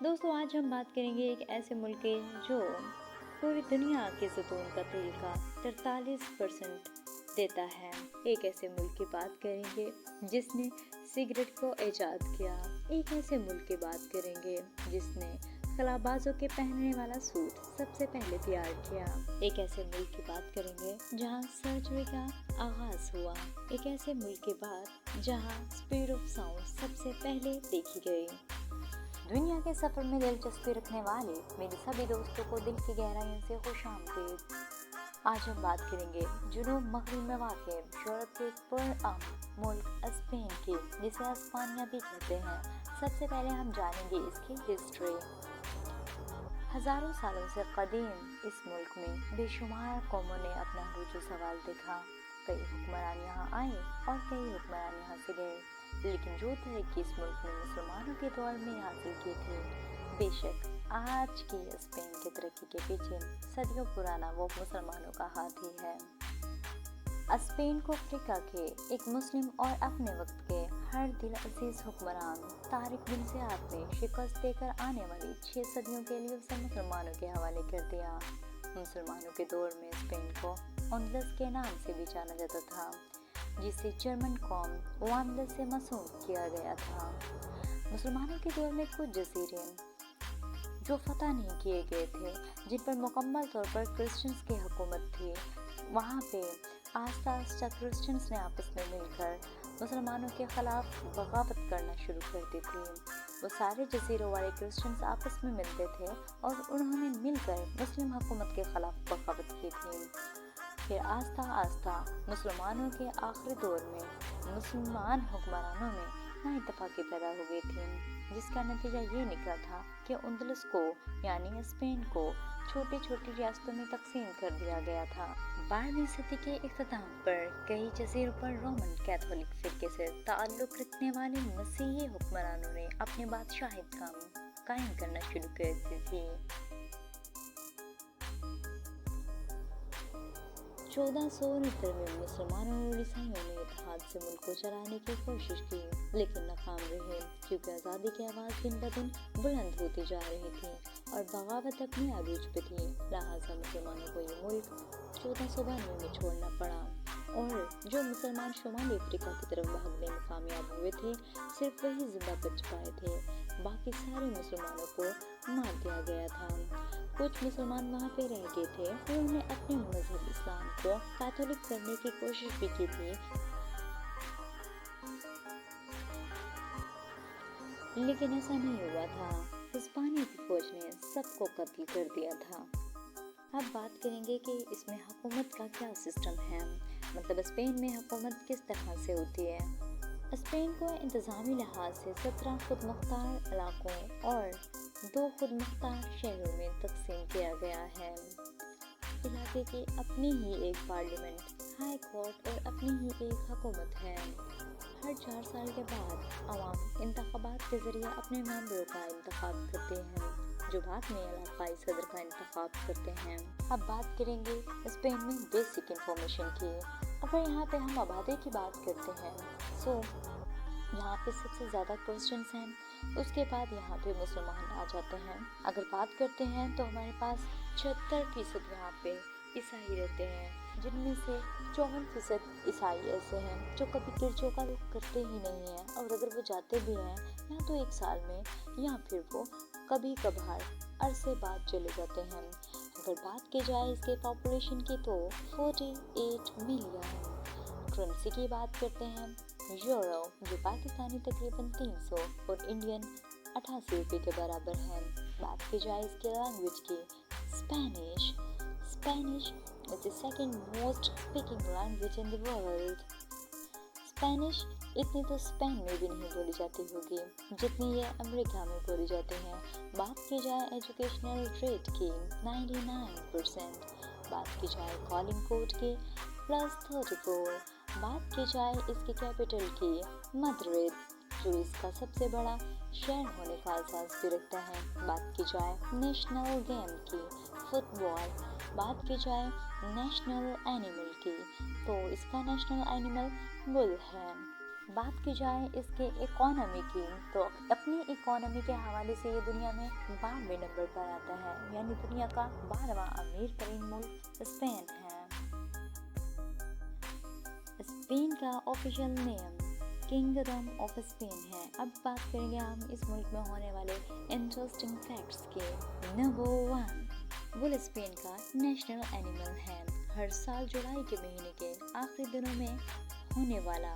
दोस्तों आज हम बात करेंगे एक ऐसे मुल्क की जो पूरी दुनिया के ज़ैतून का तेल का 43% देता है। एक ऐसे मुल्क की बात करेंगे जिसने सिगरेट को ईजाद किया। एक ऐसे मुल्क की बात करेंगे जिसने कलाबाजों के पहनने वाला सूट सबसे पहले तैयार किया। एक ऐसे मुल्क की बात करेंगे जहां सर्जरी का आगाज हुआ। एक ऐसे मुल्क की बात जहां स्पीड ऑफ साउंड सबसे पहले देखी गई। दुनिया के सफर में दिलचस्पी रखने वाले मेरे सभी दोस्तों को दिल की गहराइयों से खुशामदीद। आज हम बात करेंगे जुनूब मगरिब में वाक़ यूरोप के पुरअमन मुल्क स्पेन की, जिसे स्पेनिया भी कहते हैं। सबसे पहले हम जानेंगे इसकी हिस्ट्री। हजारों सालों से कदीम इस मुल्क में बेशुमार कौमों ने अपना रुजू सवाल देखा। कई हुक्मरान यहाँ आए और कई हुक्मरान यहाँ से गए, लेकिन जो तरक्की इस मुल्क में मुसलमानों के दौर में हासिल की थी, बेशक आज की स्पेन की तरक्की के पीछे सदियों पुराना वो मुसलमानों का हाथ ही है। स्पेन को अफ्रीका के एक मुस्लिम और अपने वक्त के हर दिल अजीज हुक्मरान तारिक बिन ज़ियाद ने शिकस्त देकर आने वाली 6 सदियों के लिए उसे मुसलमानों के हवाले कर दिया। मुसलमानों के दौर में स्पेन को अंदलस के नाम से भी जाना जाता था, जिसे जर्मन कौम वांदलस से मसूम किया गया था। मुसलमानों के दौर में कुछ जजीरे जो फतह नहीं किए गए थे, जिन पर मुकम्मल तौर पर क्रिश्चियंस की हुकूमत थी, वहाँ पे आस्ता आस्ता क्रिश्चियंस ने आपस में मिलकर मुसलमानों के खिलाफ बगावत करना शुरू कर दी थी। वो सारे जजीरों वाले क्रिश्चियंस आपस में मिलते थे और उन्होंने मिलकर मुस्लिम हुकूमत के खिलाफ बगावत की थी। फिर आस्ता आस्ता मुसलमानों के आखिरी दौर में मुसलमान हुक्मरानों में नाइतफाकी पैदा हो गई थी, जिसका नतीजा ये निकला था कि अंदलस को यानी स्पेन को छोटी छोटी रियासतों में तकसीम कर दिया गया था। 12वीं सदी के इख्तिताम पर कई जजीरों पर रोमन कैथोलिक फिरके से ताल्लुक रखने वाले मसीही हुक्मरानों ने अपने बादशाहियत कायम करना शुरू कर दी थी। 1469 में मुसलमानों और ईसाइयों ने इत्तेहाद से मुल्क को चलाने की कोशिश की, लेकिन नाकाम रहे, क्योंकि आज़ादी की आवाज़ दिन ब दिन बुलंद होती जा रही थी और बगावत अपनी आरूज पे थी। लिहाजा मुसलमानों को ये मुल्क 1492 में छोड़ना पड़ा और जो मुसलमान शुमाली अफ्रीका की तरफ भागने में कामयाब हुए थे, सिर्फ वही जिंदा बच पाए थे। बाकी सारे मुसलमानों को मार दिया गया था। कुछ मुसलमान वहाँ पे रह गए थे और उन्होंने अपने मजहब इस्लाम को कैथोलिक करने की कोशिश भी की थी, लेकिन ऐसा नहीं हुआ था। हिस्पानिया की फौज ने सबको कत्ल कर दिया था। अब बात करेंगे कि इसमें हुकूमत का क्या सिस्टम है, मतलब स्पेन में हुकूमत किस तरह से होती है। स्पेन को इंतज़ामी लिहाज से 17 खुद मुख्तार इलाकों और 2 खुद मुख्तार शहरों में तकसीम किया गया है। इलाके की अपनी ही एक पार्लियामेंट, हाई कोर्ट और अपनी ही एक हुकूमत है। हर 4 साल के बाद अवाम इंतखाबात के जरिए अपने मेंबरों का इंतखाब करते हैं, जो बाद में इलाकाई सदर का इंतखाब करते हैं। अब बात करेंगे स्पेन में बेसिक इंफॉर्मेशन की। अगर यहाँ पे हम आबादी की बात करते हैं, सो यहाँ पे सबसे ज़्यादा क्रिश्चियंस हैं, उसके बाद यहाँ पे मुसलमान आ जाते हैं। अगर बात करते हैं तो हमारे पास 76% यहाँ पे ईसाई रहते हैं, जिनमें से 54% ईसाई ऐसे हैं जो कभी गिरजों का रुख करते ही नहीं हैं, और अगर वो जाते भी हैं या तो 1 साल में या फिर वो कभी कभार अरसे बाद चले जाते हैं। अगर बात की जाए इसके पॉपुलेशन की तो 48 मिलियन। करेंसी की बात करते हैं यूरो, जो पाकिस्तानी तकरीबन 300 और इंडियन 88 रुपये के बराबर है। बात की जाए इसके लैंग्वेज की, Spanish is the second most speaking language in the world. Spanish इतनी तो स्पेन में भी नहीं बोली जाती होगी जितनी ये अमेरिका में बोली जाती है। बात की जाए एजुकेशनल रेट की, 99%। बात की जाए कॉलिंग कोड की, +34। बात की जाए इसकी कैपिटल की, मद्रिद, जो इसका सबसे बड़ा शहर होने का एहसास भी रखता है। बात की जाए नेशनल गेम की, फुटबॉल। बात की जाए नेशनल एनिमल की, तो इसका नेशनल एनिमल बुल है। बात की जाए इसके इकोनॉमी की, तो अपनी इकोनॉमी के हवाले से ये दुनिया में 12वें नंबर पर आता है, यानी दुनिया का 12वां अमीर तरीन मुल्क स्पेन है। स्पेन का official name kingdom of Spain है। अब बात करेंगे हम इस मुल्क में होने वाले इंटरेस्टिंग फैक्ट्स के। नंबर 1, बुल स्पेन का नेशनल एनिमल है। हर साल जुलाई के महीने के आखिरी दिनों में होने वाला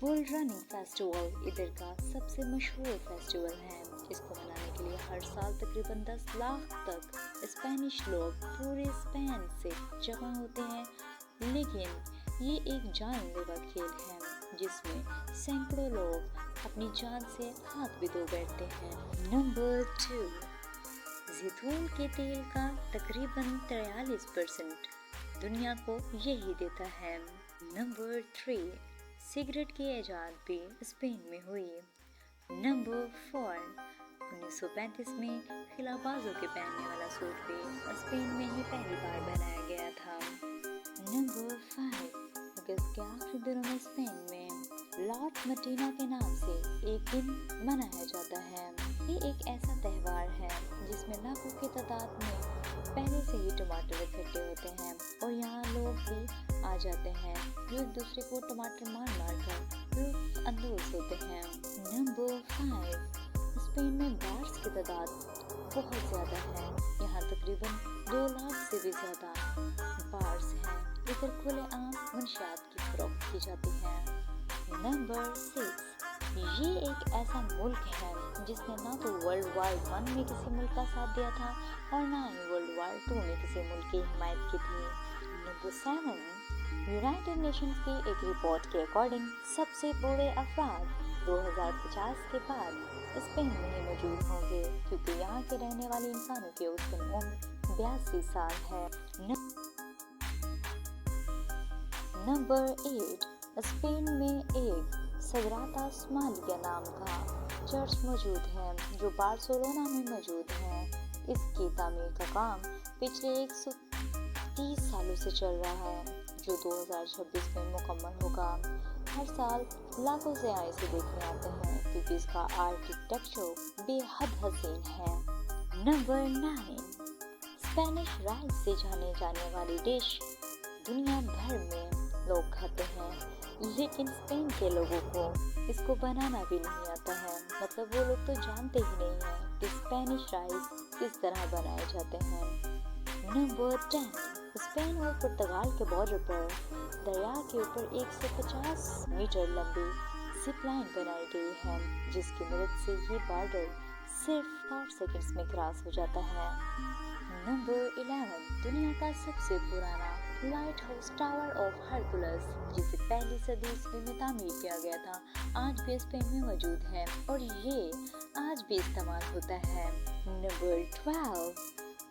बुल रनिंग फेस्टिवल इधर का सबसे मशहूर फेस्टिवल है। इसको मनाने के लिए हर साल तकरीबन 10 लाख तक स्पेनिश लोग पूरे स्पेन से जमा होते हैं, लेकिन ये एक जानलेवा खेल है जिसमें सैकड़ों लोग अपनी जान से हाथ भी धो बैठते हैं। नंबर 2, जैतून के तेल का तकरीबन 43% दुनिया को यही देता है। नंबर 3, सिगरेट की इजाद भी स्पेन में हुई। नंबर 4, 1935 में खिलाबाजों के पहनने वाला सूट भी स्पेन में ही पहली बार बनाया गया था। नंबर 5, अगस्त के आखिरी दिनों में स्पेन में लॉर्ड मटीना के नाम से एक दिन मनाया जाता है। ये एक ऐसा त्यौहार है जिसमें लाखों की तादाद में पहले से ही टमाटर इकट्ठे होते हैं और यहाँ लोग भी आ जाते हैं जो एक दूसरे को टमाटर मार कर लुत्फ अंदोज होते हैं। नंबर 5, स्पेन में बार्स की तादाद बहुत ज़्यादा है। यहाँ तकरीबन 2 लाख से भी ज़्यादा बार्स हैं। इधर खुलेआम मंशियात की फरोख्त की जाती है। नंबर 6, ये एक ऐसा मुल्क है जिसने ना तो वर्ल्ड वार 1 में किसी मुल्क का साथ दिया था और ना ही वर्ल्ड वार 2 में किसी मुल्क की हिमायत की थी। नंबर 7, यूनाइटेड नेशंस की एक रिपोर्ट के अकॉर्डिंग सबसे बूढ़े अफराद 2050 के बाद स्पेन में ही मौजूद होंगे, क्योंकि यहाँ के रहने वाले इंसानों की औसतन उम्र 82 साल है। नंबर 8, स्पेन में एक सग्रादा स्मालिया नाम का चर्च मौजूद है जो बार्सिलोना में मौजूद है। इसकी तामीर का काम पिछले 130 सालों से चल रहा है जो 2026 में मुकम्मल होगा। हर साल लाखों से यहाँ इसे देखने आते हैं क्योंकि इसका आर्किटेक्चर बेहद हसीन है। नंबर 9, स्पेनिश राइस से जाने जाने वाली डिश दुनिया भर में लोग खाते हैं, लेकिन स्पेन के लोगों को इसको बनाना भी नहीं आता है। मतलब वो लोग तो जानते ही नहीं हैं कि स्पेनिश राइस किस तरह बनाए जाते हैं। नंबर 10, स्पेन और पुर्तगाल के बॉर्डर पर दरिया के ऊपर 150 मीटर लंबी जिप लाइन बनाई गई है जिसकी मदद से ये बॉर्डर सिर्फ 60 सेकंड्स में क्रॉस हो जाता है। नंबर 11, दुनिया का सबसे पुराना light house tower of Hercules, जिसे पहली सदी ईस्वी में तामीर किया गया था, आज भी स्पेन में मौजूद है और ये आज भी इस्तेमाल होता है। नंबर 12,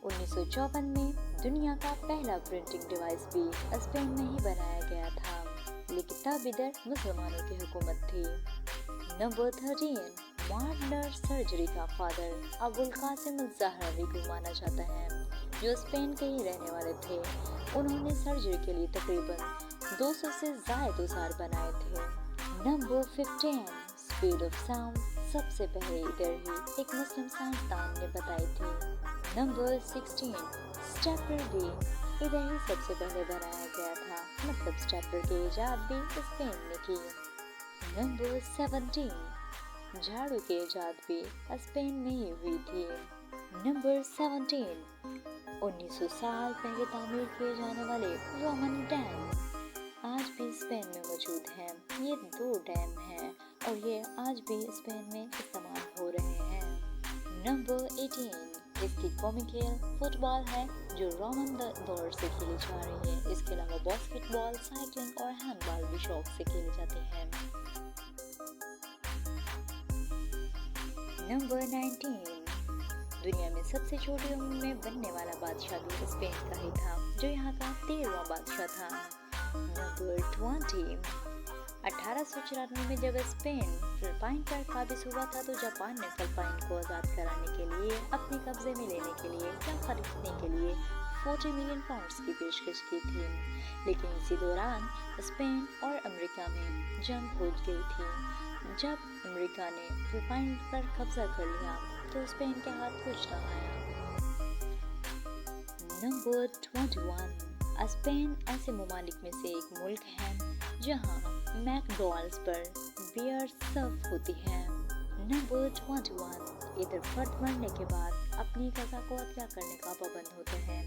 1954 में दुनिया का पहला प्रिंटिंग डिवाइस भी स्पेन में ही बनाया गया था, लेकिन तब इधर मुसलमानों की हुकूमत थी। नंबर 13, मॉडर्न सर्जरी का फादर अबुल कासिम अज़हरावी को माना जाता है जो स्पेन के ही रहने वाले थे। उन्होंने सर्जरी के लिए तकरीबन 200 से ज़्यादा औजार बनाए थे। नंबर 15, स्पीड ऑफ साउंड सबसे पहले इधर ही एक मुस्लिम साइंसदान ने बताई थी। नंबर 16, स्टेपलर भी इधर ही सबसे पहले बनाया गया था, मतलब स्टेपलर की इजाद भी स्पेन ने की। नंबर 17, झाड़ू की इजाद भी स्पेन में ही हुई थी। नंबर 17, 1900 साल पहले तामीर किए जाने वाले रोमन डैम आज भी स्पेन में मौजूद हैं। ये 2 डैम हैं और ये आज भी स्पेन में इस्तेमाल हो रहे हैं। नंबर 18, इसकी कौमी खेल फुटबॉल है जो रोमन दौर से खेली जा रही है। इसके अलावा बास्केटबॉल, साइकिलिंग और हैंडबॉल भी शौक से खेले जाते हैं। नंबर 19, दुनिया में सबसे छोटी उम्र में बनने वाला बादशाह भी स्पेन का ही था जो यहाँ का 13वां बादशाह था। नंबर 20, 1894 में जब स्पेन फिलिपाइन पर काबिज हुआ था तो जापान ने फिलिपाइन को आज़ाद कराने के लिए अपने कब्जे में लेने के लिए या खरीदने के लिए 40 मिलियन पाउंड्स की पेशकश की थी, लेकिन इसी दौरान स्पेन और अमेरिका में जंग हो गई थी। जब अमेरिका ने फिलिपाइन पर कब्जा कर लिया तो स्पेन के हाथ कुछ न आया। नंबर 21। स्पेन ऐसे ममालिक में से एक मुल्क है जहां मैकडॉनल्ड्स पर बियर सर्व होती है। नंबर 21। इधर फर्द मरने के बाद अपनी सजा को अदा करने का पाबंद होता है,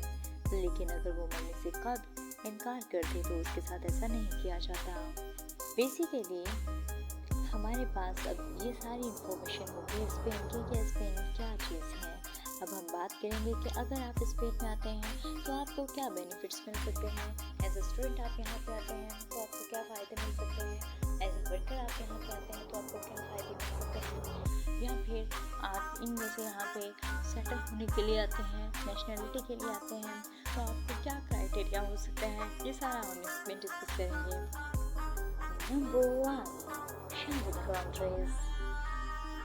लेकिन अगर वो मरने से कब इनकार कर दे तो उसके साथ ऐसा नहीं किया जाता। बेसिकली हमारे पास अब ये सारी इंफॉर्मेशन होगी स्पेन की कि स्पेन क्या चीज़ है। अब हम बात करेंगे कि अगर आप स्पेन में आते हैं तो आपको क्या बेनिफिट्स मिल सकते हैं। एज अ स्टूडेंट आप यहाँ पे आते हैं तो आपको क्या फ़ायदे मिल सकते हैं। एज अ वर्कर आप यहाँ पे आते हैं तो आपको क्या फ़ायदे मिल सकते हैं, या फिर आप इनमें से यहाँ पे सेटल होने के लिए आते हैं, नेशनलिटी के लिए आते हैं, तो आपको क्या क्राइटेरिया हो सकता है, ये सारा हम इसमें डिस्कस करेंगे। Number 1, Shenzhen countries.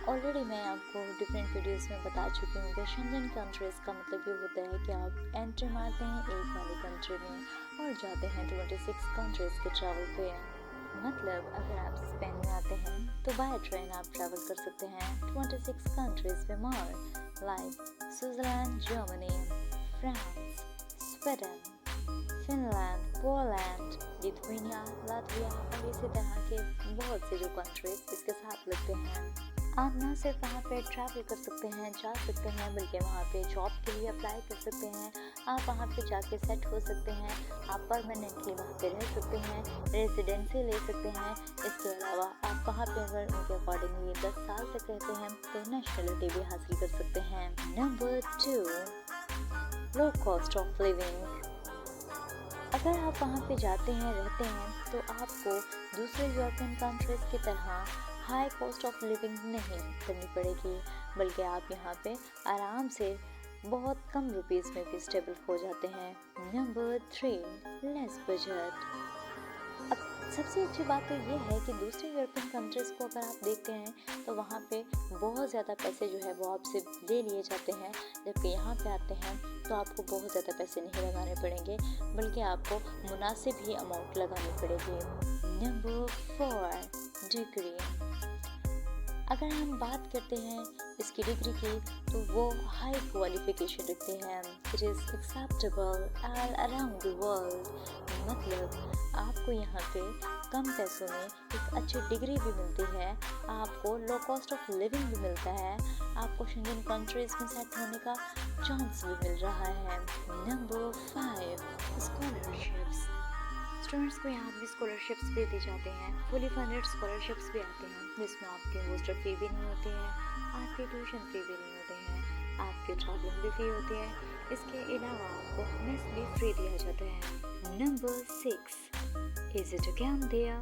ऑलरेडी मैं आपको डिफरेंट वीडियोस में बता चुकी हूँ कि शेंजन कंट्रीज़ का मतलब ये होता है कि आप एंट्री मारते हैं एक वाली कंट्री में और जाते हैं 26 कंट्रीज़ के ट्रैवल पे। मतलब अगर आप स्पेन में आते हैं तो बाय ट्रेन आप ट्रैवल कर सकते हैं 26 कंट्रीज़ पे more, like Switzerland, Germany, France, Sweden, Finland, Poland, Lithuania, Latvia और इसी तरह के बहुत से जो कंट्रीज इसके साथ लगते हैं। आप ना सिर्फ वहाँ पे ट्रैवल कर सकते हैं, जा सकते हैं, बल्कि वहाँ पे जॉब के लिए अप्लाई कर सकते हैं। आप वहाँ पे जाके सेट हो सकते हैं, आप परमानेंटली वहाँ पे रह सकते हैं, रेजिडेंसी ले सकते हैं। इसके अलावा आप वहाँ पे अगर उनके अकॉर्डिंगली 10 साल तक रहते हैं तो नेशनलिटी भी हासिल कर सकते हैं। Number 2, low cost of living. अगर आप वहाँ पे जाते हैं, रहते हैं, तो आपको दूसरे यूरोपियन कंट्रीज़ की तरह हाई कॉस्ट ऑफ लिविंग नहीं करनी पड़ेगी, बल्कि आप यहाँ पे आराम से बहुत कम रुपीस में भी स्टेबल हो जाते हैं। Number 3, less budget. अब सबसे अच्छी बात तो ये है कि दूसरी यूरोपियन कंट्रीज़ को अगर आप देखते हैं तो वहाँ पे बहुत ज़्यादा पैसे जो है वो आपसे ले लिए जाते हैं, जबकि यहाँ पे आते हैं तो आपको बहुत ज़्यादा पैसे नहीं लगाने पड़ेंगे, बल्कि आपको मुनासिब ही अमाउंट लगानी पड़ेगी। Number 4, degree. अगर हम बात करते हैं इसकी डिग्री की तो वो हाई क्वालिफिकेशन रखते हैं। It is acceptable all around the world. मतलब आपको यहाँ पे कम पैसों में एक अच्छी डिग्री भी मिलती है, आपको लो कॉस्ट ऑफ लिविंग भी मिलता है, आपको शेंजन कंट्रीज़ में सेट होने का चांस भी मिल रहा है। Number 5, scholarships. स्टूडेंट्स को यहाँ भी स्कॉलरशिप्स भी दी जाते हैं, फुली फंडेड स्कॉलरशिप्स भी आते हैं, जिसमें आपके हॉस्टल फी भी नहीं होती है, आपकी ट्यूशन फी भी नहीं होती है, आपकी ट्रैवलिंग भी फ्री होती है। इसके अलावा आपको मेस भी फ्री दिया जाता है। Number 6, easy to come there.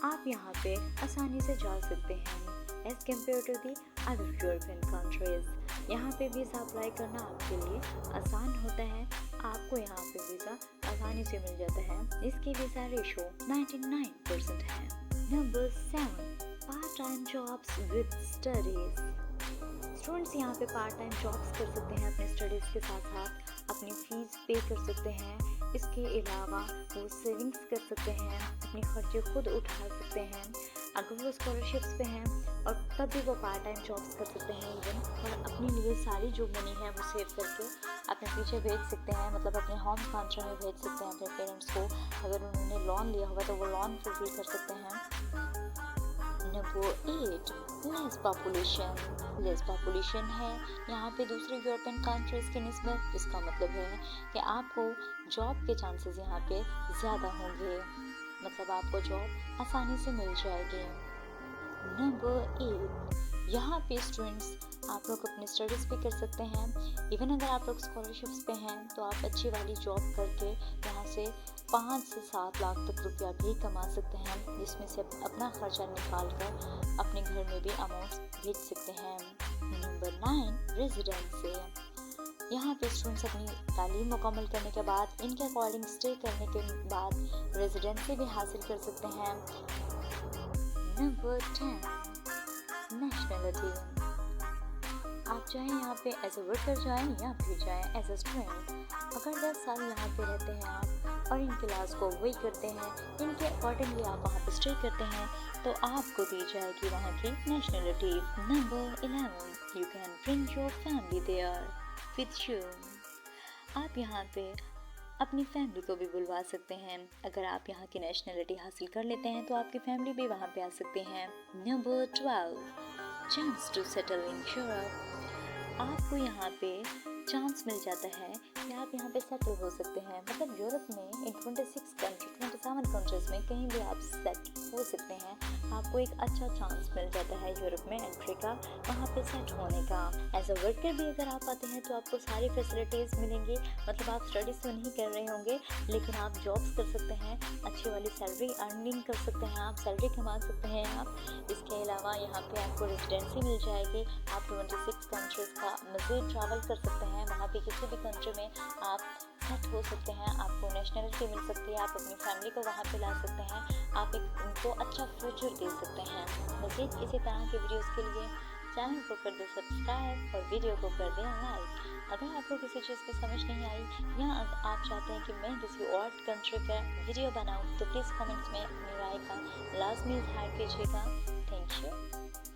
आप यहाँ पे आसानी से जा सकते हैं as compare to the other European countries. यहाँ पे वीज़ा अप्लाई करना आपके लिए आसान होता है, आपको यहाँ पे वीज़ा आसानी से मिल जाता है। इसकी वीज़ा रेशो 99% है। Number 7, part time jobs with studies. Students यहाँ पे पार्ट टाइम जॉब्स कर सकते हैं, अपने स्टडीज़ के साथ साथ अपनी फीस पे कर सकते हैं। इसके अलावा वो सेविंग्स कर सकते हैं, अपने खर्चे खुद उठा सकते हैं। अगर वो स्कॉलरशिप्स पे हैं और तब भी वो पार्ट टाइम जॉब्स कर सकते हैं इवन, और अपने लिए सारी जो मनी है वो सेव करके अपने पीछे भेज सकते हैं, मतलब अपने होम कंट्री में भेज सकते हैं अपने पेरेंट्स को। अगर उन्होंने लोन लिया होगा तो वो लोन फुलफिल कर सकते हैं। Number 8, less population. Less population है यहाँ पे दूसरे यूरोपियन कंट्रीज़ के निस्बत। इसका मतलब है कि आपको जॉब के चांसेस यहाँ पे ज़्यादा होंगे, मतलब आपको जॉब आसानी से मिल जाएगी। नंबर 8, यहाँ पे स्टूडेंट्स आप लोग अपनी स्टडीज़ भी कर सकते हैं। इवन अगर आप लोग स्कॉलरशिप्स पे हैं तो आप अच्छी वाली जॉब करके यहाँ से 5 से 7 लाख तक रुपया भी कमा सकते हैं, जिसमें से अपना खर्चा निकाल कर अपने घर में भी अमाउंट भेज सकते हैं। Number 9, residency. यहाँ पे स्टूडेंट्स अपनी तालीम मुकम्मल करने के बाद इनके अकॉर्डिंग स्टे करने के बाद रेजिडेंसी भी हासिल कर सकते हैं। Number 10, nationality. आप चाहे यहाँ पे एज ए वर्कर जाएं या फिर जाएं एज ए स्टूडेंट, अगर 10 साल यहाँ पे रहते हैं आप और इन क्लास को वही करते हैं, इनके अकॉर्डिंगली आप वहाँ पे स्टे करते हैं, तो आपको दी जाएगी वहाँ की nationality. Number 11, you can bring your family there with you. आप यहाँ पे अपनी फैमिली को भी बुलवा सकते हैं। अगर आप यहाँ की नेशनलिटी हासिल कर लेते हैं तो आपकी फैमिली भी वहाँ पे आ सकते हैं। Number 12, chance to settle in Europe. आपको यहाँ पे चांस मिल जाता है कि आप यहाँ पे सेटल हो सकते हैं। मतलब यूरोप में इन 27 कंट्रीज में कहीं भी आप सेट हो सकते हैं। आपको एक अच्छा चांस मिल जाता है यूरोप में एंट्री का, वहाँ पे सेट होने का। एज अ वर्कर भी अगर आप आते हैं तो आपको सारी फैसिलिटीज़ मिलेंगी। मतलब आप स्टडीज़ तो नहीं कर रहे होंगे, लेकिन आप जॉब्स कर सकते हैं, अच्छी वाली सैलरी अर्निंग कर सकते हैं, आप सैलरी कमा सकते हैं आप। इसके अलावा यहाँ पे आपको रेजिडेंसी मिल जाएगी। आप 26 कंट्रीज़ का मज़ीद ट्रैवल कर सकते हैं। वहाँ पे किसी भी कंट्री में आप सेट हो सकते हैं, आपको नेशनलिटी मिल सकती है, आप अपनी फैमिली को वहाँ पे ला सकते हैं, आप एक उनको अच्छा फ्यूचर दे सकते हैं। मज़ीद इसी तरह के वीडियोस के लिए चैनल को कर दें सब्सक्राइब और वीडियो को कर दें लाइक। अगर आपको किसी चीज़ की समझ नहीं आई या आप चाहते हैं कि मैं किसी और कंट्री का वीडियो बनाऊँ, तो प्लीज़ कमेंट्स में अपनी राय का लाजमी इज़हार कीजिएगा। Thank you.